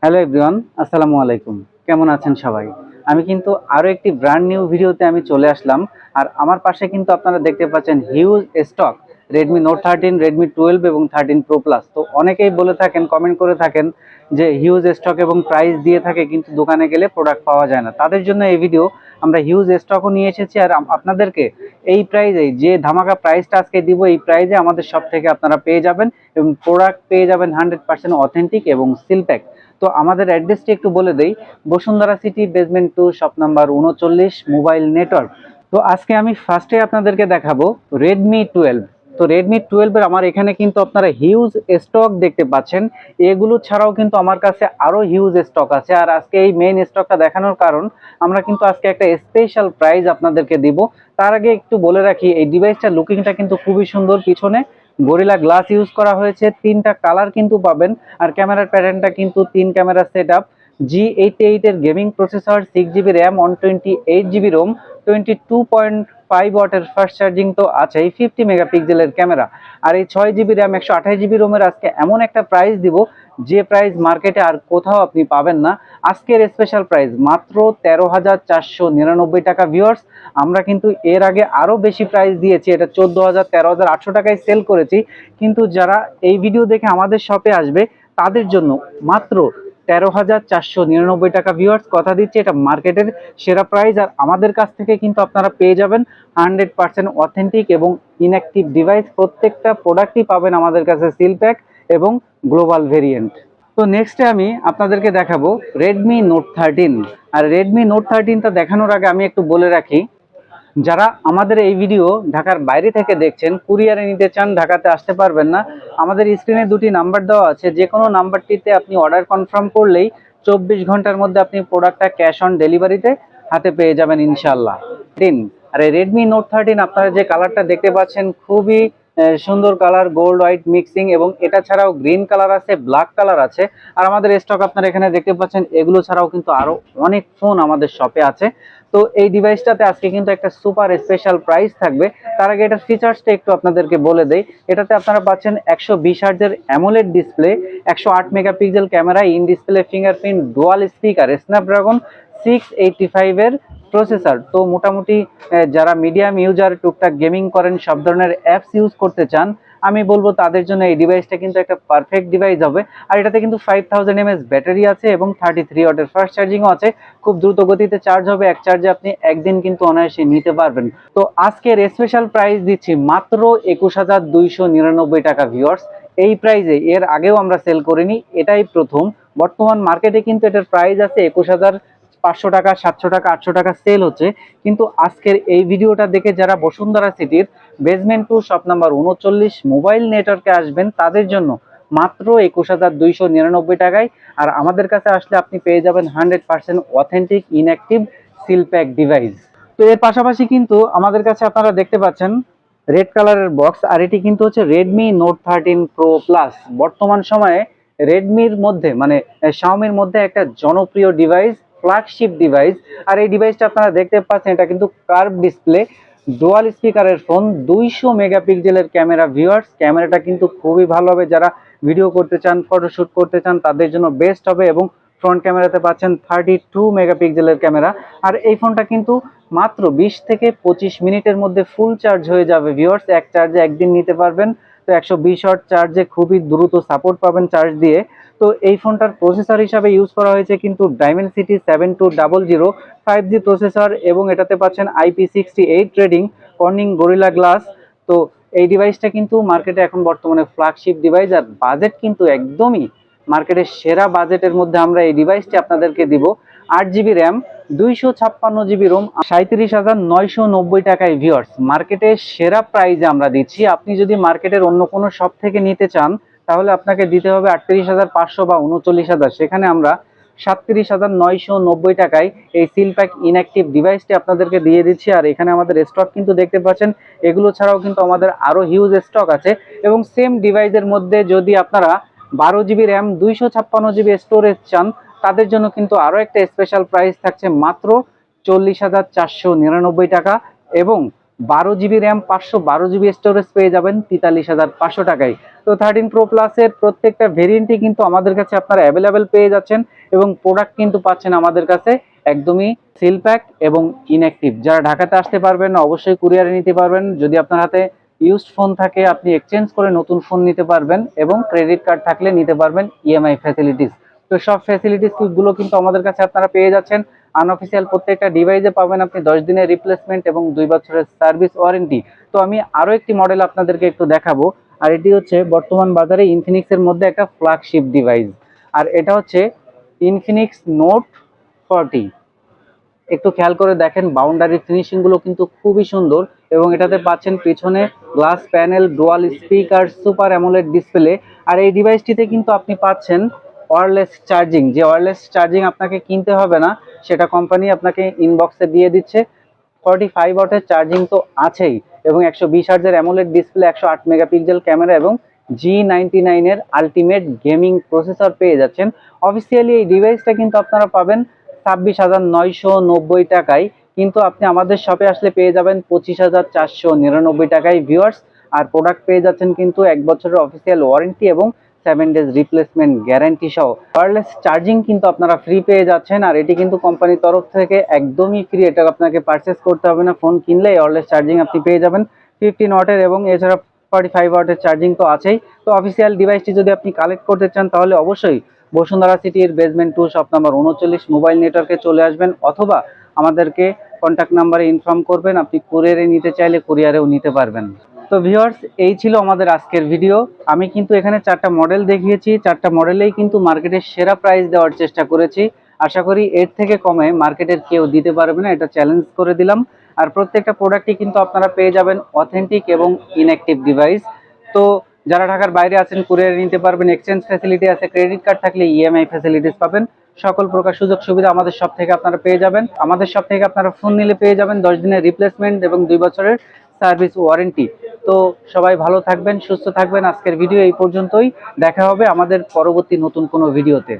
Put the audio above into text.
Hello everyone, আসসালামু আলাইকুম। কেমন আছেন সবাই? আমি কিন্তু আরো একটি ব্র্যান্ড নিউ ভিডিওতে আমি চলে আসলাম। আর আমার পাশে কিন্তু আপনারা দেখতে পাচ্ছেন huge stock Redmi Note 13, Redmi 12 এবং 13 Pro Plus। তো অনেকেই বলে থাকেন, কমেন্ট করে থাকেন যে হিউজ স্টক এবং প্রাইস দিয়ে থাকে কিন্তু দোকানে গেলে প্রোডাক্ট পাওয়া যায় না। তাদের জন্য এই ভিডিও। আমরা হিউজ স্টকও নিয়ে এসেছি আর আপনাদেরকে এই প্রাইজে যে ধামাকা প্রাইসটা আজকে দিব, এই প্রাইজে আমাদের সব থেকে আপনারা পেয়ে যাবেন এবং প্রোডাক্ট পেয়ে যাবেন 100% অথেন্টিক এবং সিল প্যাক। তো আমাদের অ্যাড্রেসটি একটু বলে দেই। Bashundhara city, basement 2, shop number 39, mobile network. তো আজকে আমি ফার্স্টে আপনাদেরকে দেখাবো রেডমি 12। তো রেডমি 12 এর আমার এখানে কিন্তু আপনারা হিউজ স্টক দেখতে পাচ্ছেন। এগুলো ছাড়াও কিন্তু আমার কাছে আরো হিউজ স্টক আছে। আর আজকে এই মেইন স্টকটা দেখানোর কারণ, আমরা কিন্তু আজকে একটা স্পেশাল প্রাইজ আপনাদেরকে দিব। তার আগে একটু বলে রাখি, এই ডিভাইসটার লুকিংটা কিন্তু খুবই সুন্দর। পিছনে গরিলা গ্লাস ইউজ করা হয়েছে, 3টা কালার কিন্তু পাবেন। আর ক্যামেরার প্যাটার্নটা কিন্তু 3 ক্যামেরা সেট আপ। G88 এর gaming processor, 6GB RAM, 128GB Rome, 22.5 ওয়াটের ফাস্ট চার্জিং তো আছেই, 50 মেগাপিক্সেলের ক্যামেরা। আর এই 6GB র্যাম, 128GB রোমের আজকে এমন একটা প্রাইস দিব, যে প্রাইস মার্কেটে আর কোথাও আপনি পাবেন না। আজকের স্পেশাল প্রাইস মাত্র 13,499 টাকা। ভিউয়ার্স, আমরা কিন্তু এর আগে আরো বেশি প্রাইস দিয়েছি, এটা 14,000, 13,800 টাকায় সেল করেছি। কিন্তু যারা এই ভিডিও দেখে আমাদের শপে আসবে তাদের জন্য মাত্র 13,499 টাকা। ভিউয়ার্স, কথা দিচ্ছি এটা মার্কেটের সেরা প্রাইস। আর আমাদের কাছ থেকে কিন্তু আপনারা পেয়ে যাবেন 100% অথেন্টিক এবং ইনঅ্যাক্টিভ ডিভাইস। প্রত্যেকটা প্রোডাক্টই পাবেন আমাদের কাছে সিল প্যাক এবং গ্লোবাল ভেরিয়েন্ট। তো নেক্সটে আমি আপনাদেরকে দেখাবো রেডমি নোট 13। আর রেডমি নোট 13টা দেখানোর আগে আমি একটু বলে রাখি, যারা আমাদের এই ভিডিও ঢাকার বাইরে থেকে দেখছেন, কুরিয়ারে নিতে চান, ঢাকাতে আসতে পারবেন না, আমাদের স্ক্রিনে দুটি নাম্বার দেওয়া আছে। যে কোনো নাম্বারটিতে আপনি অর্ডার কনফার্ম করলেই 24 ঘন্টার মধ্যে আপনি প্রোডাক্টটা ক্যাশ অন ডেলিভারিতে হাতে পেয়ে যাবেন ইনশাল্লাহ। আর এই রেডমি নোট 13 আপনারা যে কালারটা দেখতে পাচ্ছেন, খুবই সুন্দর কালার, গোল্ড হোয়াইট মিক্সিং। এবং এটা ছাড়াও গ্রিন কালার আছে, ব্ল্যাক কালার আছে। আর আমাদের স্টক আপনারা এখানে দেখতে পাচ্ছেন। এগুলো ছাড়াও কিন্তু আরো অনেক ফোন আমাদের শপে আছে। তো এই ডিভাইসটাতে আজকে কিন্তু একটা সুপার স্পেশাল প্রাইস থাকবে। তার আগে এটার ফিচার্সটা একটু আপনাদেরকে বলে দেই। এটাতে আপনারা পাচ্ছেন 120 হার্টজের AMOLED display, 108 megapixel camera, in display fingerprint, dual speaker, Snapdragon 685 এর প্রসেসর। তো মোটামুটি যারা মিডিয়াম ইউজার, টুকটাক গেমিং করেন, সব ধরনের অ্যাপস ইউজ করতে চান, আমি বলবো তাদের জন্য এই ডিভাইসটা কিন্তু একটা পারফেক্ট ডিভাইস হবে। আর এটাতে কিন্তু 5000 mAh ব্যাটারি আছে এবং 33 ওয়াটের ফাস্ট চার্জিংও আছে। খুব দ্রুত গতিতে চার্জ হবে, এক চার্জে আপনি একদিন কিন্তু অনায়াসে নিতে পারবেন। তো আজকের স্পেশাল প্রাইস দিচ্ছি মাত্র 21,299 টাকা। ভিউয়ার্স, এই প্রাইসে এর আগেও আমরা সেল করিনি, এটাই প্রথম। বর্তমান মার্কেটে কিন্তু এটার প্রাইস আছে 21,500 টাকা, 700 টাকা, 800 টাকা সেল হচ্ছে। কিন্তু আজকের এই ভিডিওটা দেখে যারা বসুন্ধরা সিটির বেসমেন্ট 2, শপ নাম্বার 39, মোবাইল নেটওয়ার্কে আসবেন, তাদের জন্য মাত্র 21,299 টাকায়। আর আমাদের কাছে আসলে আপনি পেয়ে যাবেন 100% authentic inactive seal pack device. তো এর পাশাপাশি কিন্তু আমাদের কাছে আপনারা দেখতে পাচ্ছেন রেড কালারের বক্স। আর এটি কিন্তু হচ্ছে রেডমি নোট 13 প্রো প্লাস। বর্তমান সময়ে রেডমির মধ্যে মানে শাওমির মধ্যে একটা জনপ্রিয় ডিভাইস, ফ্ল্যাগশিপ ডিভাইস। আর এই ডিভাইসটা আপনারা দেখতে পাচ্ছেন, এটা কিন্তু কার্ভ ডিসপ্লে, ডুয়াল স্পিকারের ফোন, 200 মেগাপিক্সেলের ক্যামেরা। ভিউয়ার্স, ক্যামেরাটা কিন্তু খুবই ভালো হবে। যারা ভিডিও করতে চান, ফটোশুট করতে চান, তাদের জন্য বেস্ট হবে। এবং ফ্রন্ট ক্যামেরাতে পাচ্ছেন 32 মেগাপিক্সেলের ক্যামেরা। আর এই ফোনটা কিন্তু মাত্র 20 থেকে 25 মিনিটের মধ্যে ফুল চার্জ হয়ে যাবে। ভিউয়ার্স, এক চার্জে একদিন নিতে পারবেন। তো 120 ওয়াট চার্জে খুবই দ্রুত সাপোর্ট পাবেন চার্জ দিয়ে। তো এই ফোনটার প্রসেসর হিসাবে ইউজ করা হয়েছে কিন্তু ডাইমেনসিটি 7200 5G প্রসেসর। এবং এটাতে পাচ্ছেন IP68 rating, Corning gorilla glass. তো এই ডিভাইসটা কিন্তু মার্কেটে এখন বর্তমানে ফ্ল্যাগশিপ ডিভাইস। আর বাজেট কিন্তু একদমই মার্কেটের সেরা বাজেটের মধ্যে আমরা এই ডিভাইসটি আপনাদেরকে দিব। 8GB র্যাম, 256GB রোম, 37,990 টাকায়। ভিউয়ার্স, মার্কেটের সেরা প্রাইজে আমরা দিচ্ছি। আপনি যদি মার্কেটের অন্য কোনো শপ থেকে নিতে চান, তাহলে আপনাকে দিতে হবে 38,500 বা 39,000। সেখানে আমরা 37,990 টাকায় এই সিল প্যাক ইনঅ্যাক্টিভ ডিভাইসটি আপনাদেরকে দিয়ে দিচ্ছি। আর এখানে আমাদের স্টক কিন্তু দেখতে পাচ্ছেন। এগুলো ছাড়াও কিন্তু আমাদের আরো হিউজ স্টক আছে। এবং সেম ডিভাইসের মধ্যে যদি আপনারা 12GB র্যাম, 256GB স্টোরেজ চান, তাদের জন্য কিন্তু আরো একটা স্পেশাল প্রাইস থাকছে মাত্র 40,499 টাকা। এবং 12 GB র্যাম 512 GB স্টোরেজ পেয়ে যাবেন 43,500 টাকায়। তো 13 প্রো প্লাসের প্রত্যেকটা ভেরিয়েন্টই কিন্তু আমাদের কাছে আপনারা অ্যাভেলেবেল পেয়ে যাচ্ছেন এবং প্রোডাক্ট কিন্তু পাচ্ছেন আমাদের কাছে একদমই সিল প্যাক এবং ইনঅ্যাক্টিভ। যারা ঢাকাতে আসতে পারবেন না অবশ্যই কুরিয়ারে নিতে পারবেন। যদি আপনার হাতে ইউজড ফোন থাকে আপনি এক্সচেঞ্জ করে নতুন ফোন নিতে পারবেন এবং ক্রেডিট কার্ড থাকলে নিতে পারবেন ইএমআই ফ্যাসিলিটিস। তো সব ফ্যাসিলিটিস গুলো কিন্তু আমাদের কাছে আপনারা পেয়ে যাচ্ছেন। আনঅফিসিয়াল প্রত্যেকটা ডিভাইসে পাবেন আপনি 10 দিনের রিপ্লেসমেন্ট এবং 2 বছরের সার্ভিস ওয়ারেন্টি। তো আমি আরো একটি মডেল আপনাদেরকে একটু দেখাবো, আর এটি হচ্ছে বর্তমান বাজারে ইনফিনিক্স এর মধ্যে একটা ফ্ল্যাগশিপ ডিভাইস, আর এটা হচ্ছে ইনফিনিক্স নোট 40। একটু খেয়াল করে দেখেন বাউন্ডারি ফিনিশিং গুলো কিন্তু খুবই সুন্দর এবং এটাতে পাচ্ছেন পিছনে glass panel, dual speaker, super AMOLED display. আর এই ডিভাইসটিতে কিন্তু আপনি পাচ্ছেন ওয়্যারলেস চার্জিং। যে ওয়্যারলেস চার্জিং আপনাকে কিনতে হবে না, সেটা কোম্পানি আপনাকে ইনবক্সে দিয়ে দিচ্ছে। 45 ওয়াটের চার্জিং তো আছেই এবং 120 হার্জের অ্যামোলেড ডিসপ্লে, 108 মেগাপিক্সেল ক্যামেরা এবং G99 এর আলটিমেট গেমিং প্রসেসর পেয়ে যাচ্ছেন। অফিসিয়ালি এই ডিভাইসটা কিন্তু আপনারা পাবেন 26,990 টাকায়, কিন্তু আপনি আমাদের শপে আসলে পেয়ে যাবেন 25,499 টাকায় ভিউয়ার্স। আর প্রোডাক্ট পেয়ে যাচ্ছেন কিন্তু 1 বছরের অফিসিয়াল ওয়ারেন্টি এবং 7 ডেজ রিপ্লেসমেন্ট গ্যারান্টি সহ। ওয়্যারলেস চার্জিং কিন্তু আপনারা ফ্রি পেয়ে যাচ্ছেন, আর এটি কিন্তু কোম্পানির তরফ থেকে একদমই ফ্রি। এটা আপনাকে পারচেস করতে হবে না, ফোন কিনলে ওয়্যারলেস চার্জিং আপনি পেয়ে যাবেন 15 ওয়াটের এবং এছাড়া 45 ওয়াটের চার্জিং তো আছেই। তো অফিসিয়াল ডিভাইসটি যদি আপনি কালেক্ট করতে চান তাহলে অবশ্যই বসুন্ধরা সিটির বেসমেন্ট 2 শপ নাম্বার 39 মোবাইল নেটওয়ার্কে চলে আসবেন, অথবা আমাদেরকে কন্ট্যাক্ট নাম্বারে ইনফর্ম করবেন। আপনি কুরিয়ারে নিতে চাইলে কুরিয়ারেও নিতে পারবেন। তো ভিউয়ার্স, এই ছিল আমাদের আজকের ভিডিও। আমি কিন্তু এখানে 4টা মডেল দেখিয়েছি, 4টা মডেলেই কিন্তু মার্কেটের সেরা প্রাইস দেওয়ার চেষ্টা করেছি। আশা করি এর থেকে কমে মার্কেটের কেউ দিতে পারবে না, এটা চ্যালেঞ্জ করে দিলাম। আর প্রত্যেকটা প্রোডাক্টই কিন্তু আপনারা পেয়ে যাবেন অথেন্টিক এবং ইনঅ্যাক্টিভ ডিভাইস। তো যারা ঢাকার বাইরে আছেন কুরিয়ারে নিতে পারবেন, এক্সচেঞ্জ ফ্যাসিলিটি আছে, ক্রেডিট কার্ড থাকলে ইএমআই ফ্যাসিলিটিস পাবেন। সকল প্রকার সুযোগ সুবিধা আমাদের সব থেকে আপনারা পেয়ে যাবেন। আমাদের সব থেকে আপনারা ফোন নিলে পেয়ে যাবেন 10 দিনের রিপ্লেসমেন্ট এবং 2 বছরের সার্ভিস ওয়ারেন্টি। তো সবাই ভালো থাকবেন, সুস্থ থাকবেন। আজকের ভিডিও এই পর্যন্তই, দেখা হবে আমাদের পরবর্তী নতুন কোনো ভিডিওতে।